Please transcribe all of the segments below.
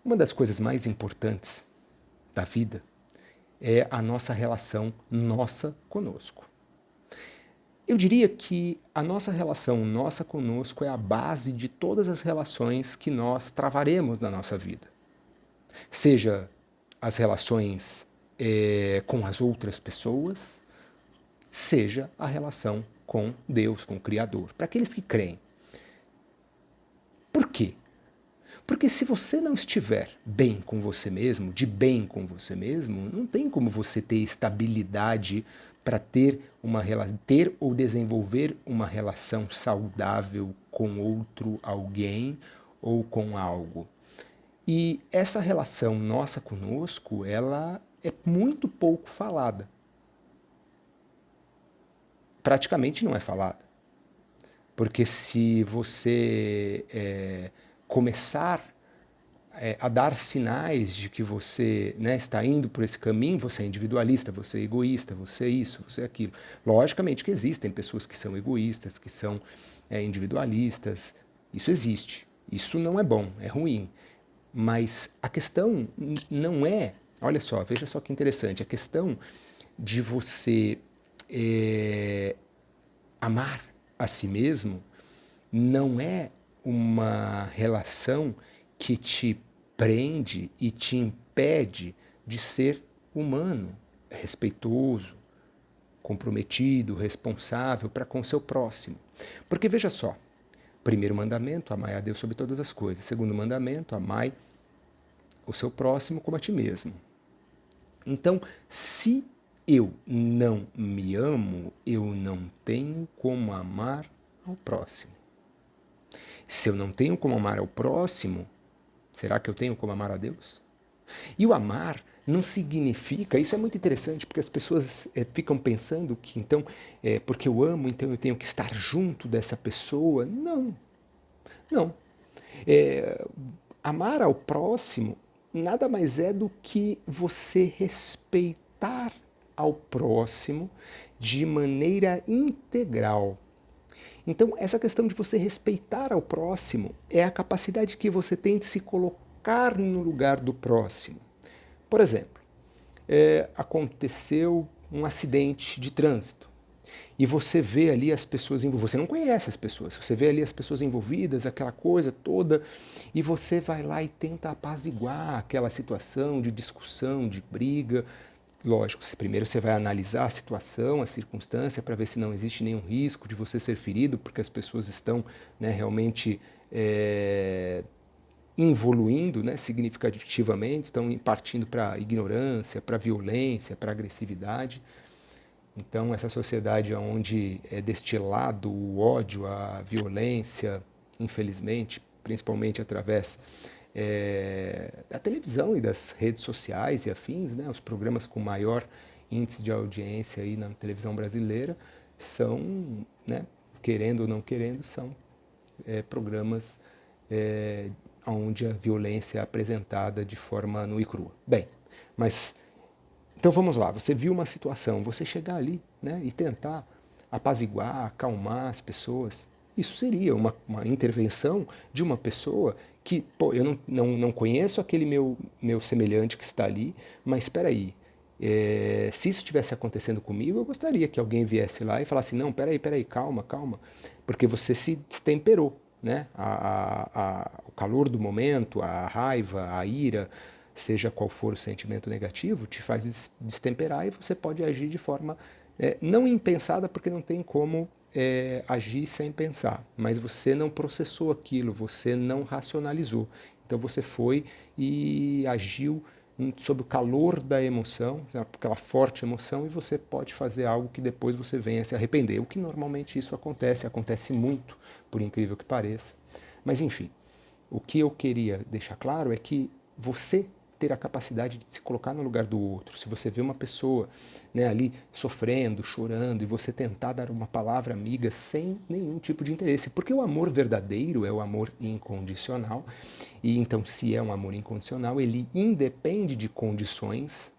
Uma das coisas mais importantes da vida é a nossa relação nossa conosco. Eu diria que a nossa relação nossa conosco é a base de todas as relações que nós travaremos na nossa vida. Seja as relações com as outras pessoas, seja a relação com Deus, com o Criador, para aqueles que creem. Por quê? Porque se você não estiver bem com você mesmo, de bem com você mesmo, não tem como você ter estabilidade para ter ou desenvolver uma relação saudável com outro alguém ou com algo. E essa relação nossa conosco, ela é muito pouco falada. Praticamente não é falada. Porque se você começar a dar sinais de que você está indo por esse caminho, você é individualista, você é egoísta, você é isso, você é aquilo. Logicamente que existem pessoas que são egoístas, que são individualistas. Isso existe. Isso não é bom, é ruim. Mas a questão não é, olha só, veja só que interessante, a questão de você amar a si mesmo não é uma relação que te prende e te impede de ser humano, respeitoso, comprometido, responsável para com o seu próximo. Porque veja só, primeiro mandamento, amai a Deus sobre todas as coisas. Segundo mandamento, amai o seu próximo como a ti mesmo. Então, se eu não me amo, eu não tenho como amar ao próximo. Se eu não tenho como amar ao próximo, será que eu tenho como amar a Deus? E o amar não significa, isso é muito interessante, porque as pessoas ficam pensando que então, porque eu amo, então eu tenho que estar junto dessa pessoa. Não, não. Amar ao próximo nada mais é do que você respeitar ao próximo de maneira integral. Então, essa questão de você respeitar ao próximo é a capacidade que você tem de se colocar no lugar do próximo. Por exemplo, aconteceu um acidente de trânsito e você vê ali as pessoas envolvidas, você não conhece as pessoas, você vê ali as pessoas envolvidas, aquela coisa toda, e você vai lá e tenta apaziguar aquela situação de discussão, de briga. Lógico, primeiro você vai analisar a situação, a circunstância, para ver se não existe nenhum risco de você ser ferido, porque as pessoas estão realmente evoluindo significativamente, estão partindo para a ignorância, para a violência, para a agressividade. Então, essa sociedade onde é destilado o ódio, a violência, infelizmente, principalmente através da televisão e das redes sociais e afins, os programas com maior índice de audiência aí na televisão brasileira são, querendo ou não querendo, são programas onde a violência é apresentada de forma nua e crua. Bem, mas então vamos lá, você viu uma situação, você chegar ali e tentar apaziguar, acalmar as pessoas, isso seria uma intervenção de uma pessoa que, eu não conheço aquele meu semelhante que está ali, mas espera aí, se isso estivesse acontecendo comigo, eu gostaria que alguém viesse lá e falasse, não, peraí, calma, porque você se destemperou, o calor do momento, a raiva, a ira, seja qual for o sentimento negativo, te faz destemperar e você pode agir de forma não impensada, porque não tem como agir sem pensar, mas você não processou aquilo, você não racionalizou. Então você foi e agiu sob o calor da emoção, aquela forte emoção, e você pode fazer algo que depois você venha a se arrepender. O que normalmente isso acontece muito, por incrível que pareça. Mas enfim, o que eu queria deixar claro é que você ter a capacidade de se colocar no lugar do outro. Se você vê uma pessoa ali sofrendo, chorando, e você tentar dar uma palavra amiga sem nenhum tipo de interesse, porque o amor verdadeiro é o amor incondicional, e então se é um amor incondicional, ele independe de condições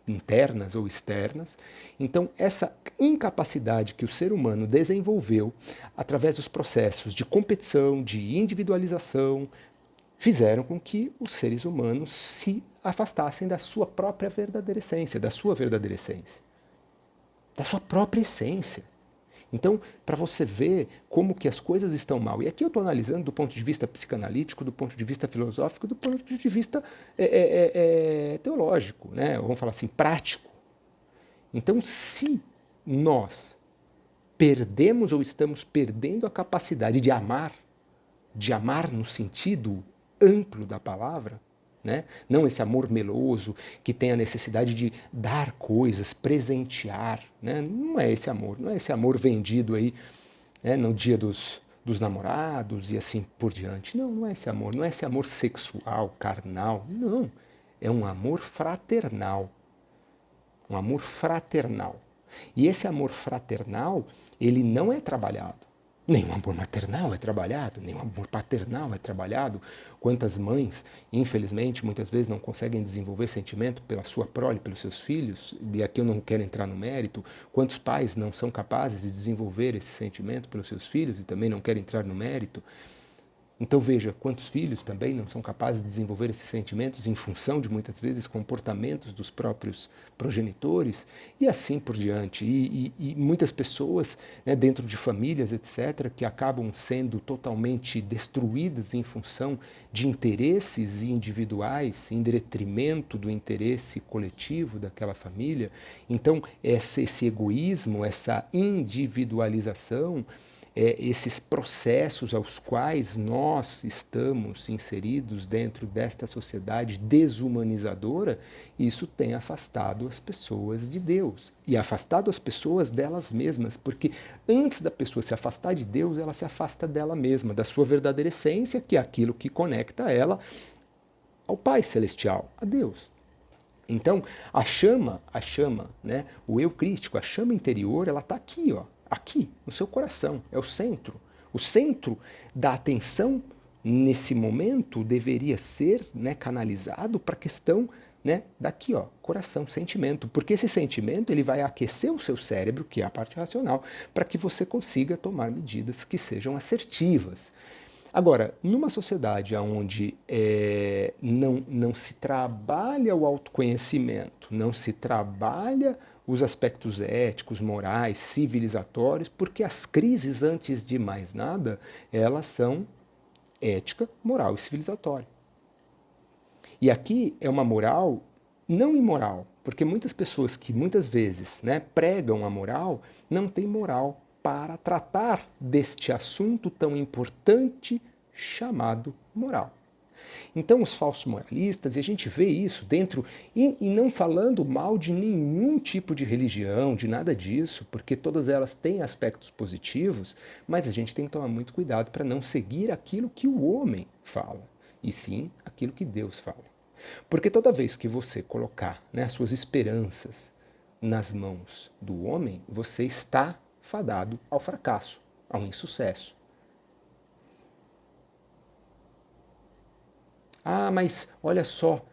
internas ou externas. Então, essa incapacidade que o ser humano desenvolveu através dos processos de competição, de individualização, fizeram com que os seres humanos se afastassem da sua própria verdadeira essência, da sua verdadeira essência, da sua própria essência. Então, para você ver como que as coisas estão mal, e aqui eu estou analisando do ponto de vista psicanalítico, do ponto de vista filosófico, do ponto de vista teológico, né? Vamos falar assim, prático. Então, se nós perdemos ou estamos perdendo a capacidade de amar no sentido amplo da palavra, né? Não esse amor meloso que tem a necessidade de dar coisas, presentear, né? Não é esse amor, não é esse amor vendido aí, né? No dia dos namorados e assim por diante. Não, não é esse amor, não é esse amor sexual, carnal, não. É um amor fraternal. Um amor fraternal. E esse amor fraternal, ele não é trabalhado. Nem o amor maternal é trabalhado, nem o amor paternal é trabalhado. Quantas mães, infelizmente, muitas vezes não conseguem desenvolver sentimento pela sua prole, pelos seus filhos, e aqui eu não quero entrar no mérito. Quantos pais não são capazes de desenvolver esse sentimento pelos seus filhos e também não quero entrar no mérito. Então veja, quantos filhos também não são capazes de desenvolver esses sentimentos em função de, muitas vezes, comportamentos dos próprios progenitores e assim por diante. E muitas pessoas, né, dentro de famílias, etc., que acabam sendo totalmente destruídas em função de interesses individuais, em detrimento do interesse coletivo daquela família. Então, esse egoísmo, essa individualização, esses processos aos quais nós estamos inseridos dentro desta sociedade desumanizadora, isso tem afastado as pessoas de Deus e afastado as pessoas delas mesmas, porque antes da pessoa se afastar de Deus, ela se afasta dela mesma, da sua verdadeira essência, que é aquilo que conecta ela ao Pai Celestial, a Deus. Então, a chama, né, o eu crístico, a chama interior, ela está aqui, ó, aqui, no seu coração, é o centro. O centro da atenção, nesse momento, deveria ser, né, canalizado para a questão, né, daqui, ó, coração, sentimento. Porque esse sentimento ele vai aquecer o seu cérebro, que é a parte racional, para que você consiga tomar medidas que sejam assertivas. Agora, numa sociedade onde não se trabalha o autoconhecimento, não se trabalha os aspectos éticos, morais, civilizatórios, porque as crises, antes de mais nada, elas são ética, moral e civilizatória. E aqui é uma moral não imoral, porque muitas pessoas que muitas vezes, né, pregam a moral não têm moral para tratar deste assunto tão importante chamado moral. Então os falsos moralistas, e a gente vê isso dentro, e não falando mal de nenhum tipo de religião, de nada disso, porque todas elas têm aspectos positivos, mas a gente tem que tomar muito cuidado para não seguir aquilo que o homem fala, e sim aquilo que Deus fala. Porque toda vez que você colocar, né, as suas esperanças nas mãos do homem, você está fadado ao fracasso, ao insucesso. Ah, mas olha só,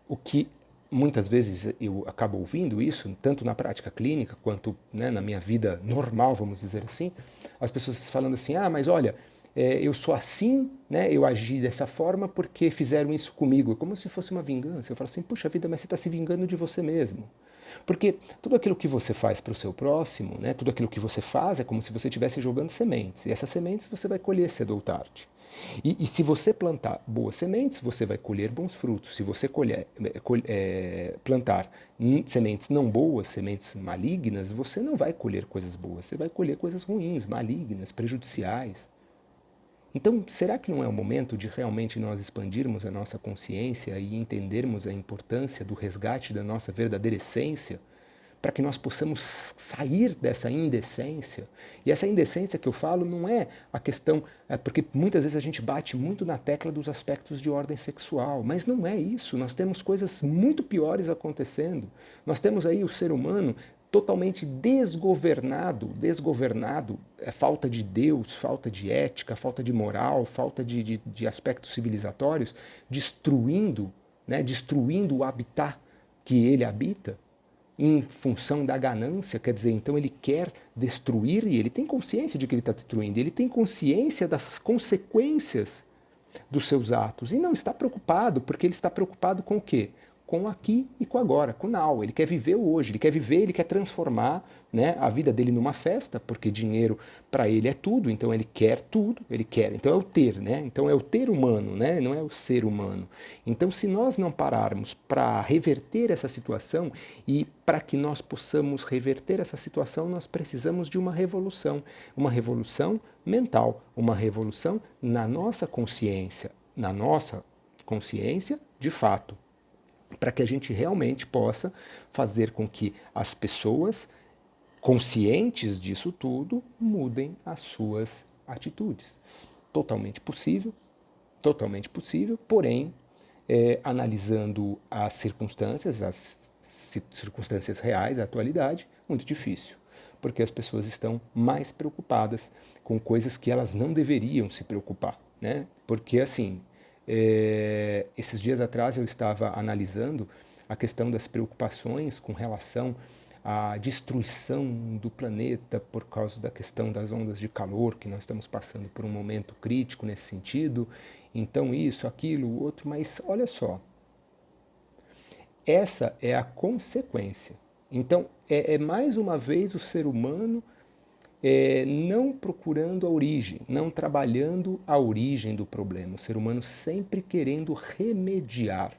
o que muitas vezes eu acabo ouvindo isso, tanto na prática clínica quanto, né, na minha vida normal, vamos dizer assim, as pessoas falando assim, ah, mas olha, eu sou assim, né, eu agi dessa forma porque fizeram isso comigo, como se fosse uma vingança. Eu falo assim, puxa vida, mas você está se vingando de você mesmo. Porque tudo aquilo que você faz para o seu próximo, né, tudo aquilo que você faz é como se você estivesse jogando sementes. E essas sementes você vai colher cedo ou tarde. E se você plantar boas sementes, você vai colher bons frutos. Se você plantar sementes não boas, sementes malignas, você não vai colher coisas boas. Você vai colher coisas ruins, malignas, prejudiciais. Então, será que não é o momento de realmente nós expandirmos a nossa consciência e entendermos a importância do resgate da nossa verdadeira essência, para que nós possamos sair dessa indecência? E essa indecência que eu falo não é a questão, porque muitas vezes a gente bate muito na tecla dos aspectos de ordem sexual, mas não é isso. Nós temos coisas muito piores acontecendo. Nós temos aí o ser humano totalmente desgovernado, falta de Deus, falta de ética, falta de moral, falta de aspectos civilizatórios, destruindo, né, destruindo o habitat que ele habita em função da ganância. Quer dizer, então ele quer destruir e ele tem consciência de que ele está destruindo, ele tem consciência das consequências dos seus atos. E não está preocupado, porque ele está preocupado com o quê? Com aqui e com agora, com o now. Ele quer viver o hoje, ele quer viver, ele quer transformar, né, a vida dele numa festa, porque dinheiro para ele é tudo, então ele quer tudo, ele quer. Então é o ter, né? Então é o ter humano, né? Não é o ser humano. Então se nós não pararmos para reverter essa situação, e para que nós possamos reverter essa situação, nós precisamos de uma revolução mental, uma revolução na nossa consciência de fato, para que a gente realmente possa fazer com que as pessoas conscientes disso tudo mudem as suas atitudes. Totalmente possível, porém, analisando as circunstâncias reais, a atualidade, muito difícil, porque as pessoas estão mais preocupadas com coisas que elas não deveriam se preocupar, né? Porque assim, esses dias atrás eu estava analisando a questão das preocupações com relação à destruição do planeta por causa da questão das ondas de calor, que nós estamos passando por um momento crítico nesse sentido. Então isso, aquilo, o outro, mas olha só, essa é a consequência. Então é mais uma vez o ser humano não procurando a origem, não trabalhando a origem do problema. O ser humano sempre querendo remediar.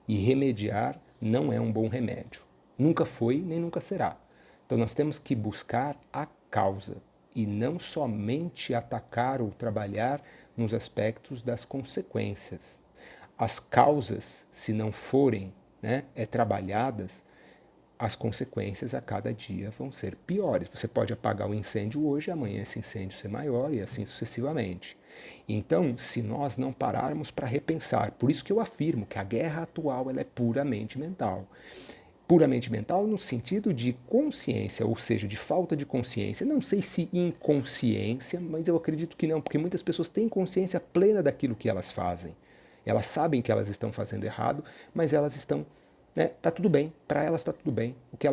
E remediar não é um bom remédio. Nunca foi, nem nunca será. Então nós temos que buscar a causa e não somente atacar ou trabalhar nos aspectos das consequências. As causas, se não forem, né, trabalhadas, as consequências a cada dia vão ser piores. Você pode apagar o incêndio hoje, amanhã esse incêndio ser maior e assim sucessivamente. Então, se nós não pararmos para repensar, por isso que eu afirmo que a guerra atual ela é puramente mental. Puramente mental no sentido de consciência, ou seja, de falta de consciência. Não sei se inconsciência, mas eu acredito que não, porque muitas pessoas têm consciência plena daquilo que elas fazem. Elas sabem que elas estão fazendo errado, mas elas estão, né, tá tudo bem, para elas está tudo bem. O que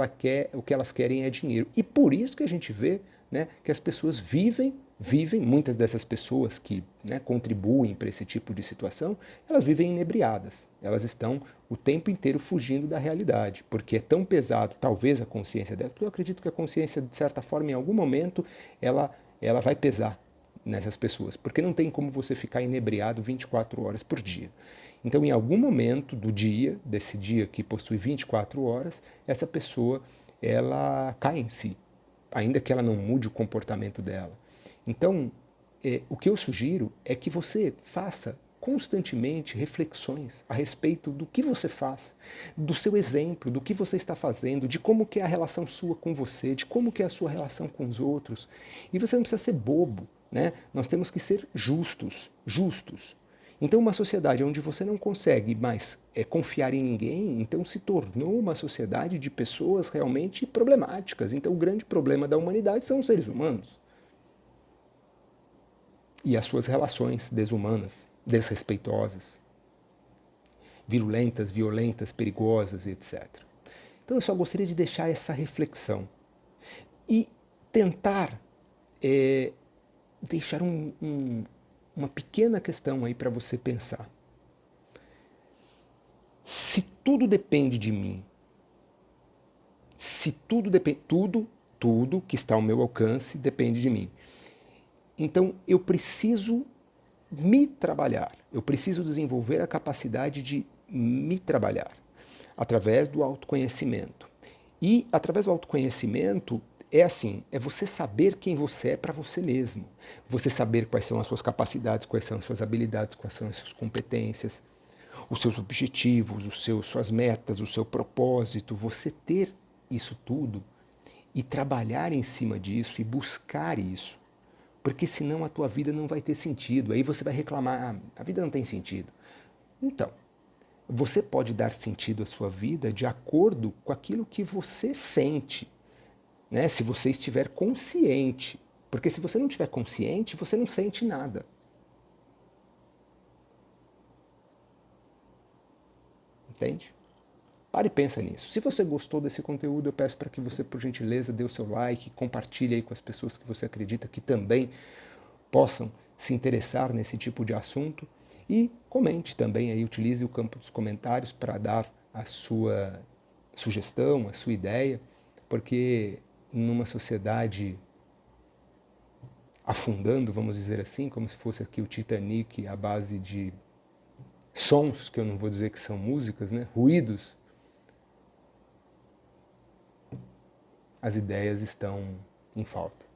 elas querem é dinheiro. E por isso que a gente vê, né, que as pessoas vivem, muitas dessas pessoas que, né, contribuem para esse tipo de situação, elas vivem inebriadas. Elas estão o tempo inteiro fugindo da realidade, porque é tão pesado, talvez a consciência delas, porque eu acredito que a consciência, de certa forma, em algum momento, ela vai pesar nessas pessoas, porque não tem como você ficar inebriado 24 horas por dia. Então, em algum momento do dia, desse dia que possui 24 horas, essa pessoa ela cai em si, ainda que ela não mude o comportamento dela. Então, o que eu sugiro é que você faça constantemente reflexões a respeito do que você faz, do seu exemplo, do que você está fazendo, de como que é a relação sua com você, de como que é a sua relação com os outros. E você não precisa ser bobo, né? Nós temos que ser justos. Então, uma sociedade onde você não consegue mais confiar em ninguém, então se tornou uma sociedade de pessoas realmente problemáticas. Então, o grande problema da humanidade são os seres humanos e as suas relações desumanas, desrespeitosas, virulentas, violentas, perigosas, etc. Então, eu só gostaria de deixar essa reflexão e tentar deixar uma pequena questão aí para você pensar. Se tudo depende de mim, se tudo depende, tudo que está ao meu alcance depende de mim. Então eu preciso me trabalhar, eu preciso desenvolver a capacidade de me trabalhar através do autoconhecimento. E através do autoconhecimento é assim, é você saber quem você é para você mesmo. Você saber quais são as suas capacidades, quais são as suas habilidades, quais são as suas competências, os seus objetivos, suas metas, o seu propósito. Você ter isso tudo e trabalhar em cima disso e buscar isso. Porque senão a tua vida não vai ter sentido. Aí você vai reclamar, a vida não tem sentido. Então, você pode dar sentido à sua vida de acordo com aquilo que você sente, né? Se você estiver consciente. Porque se você não estiver consciente, você não sente nada. Entende? Pare e pensa nisso. Se você gostou desse conteúdo, eu peço para que você, por gentileza, dê o seu like, compartilhe aí com as pessoas que você acredita que também possam se interessar nesse tipo de assunto. E comente também, aí, utilize o campo dos comentários para dar a sua sugestão, a sua ideia, porque numa sociedade afundando, vamos dizer assim, como se fosse aqui o Titanic à base de sons, que eu não vou dizer que são músicas, né? Ruídos, as ideias estão em falta.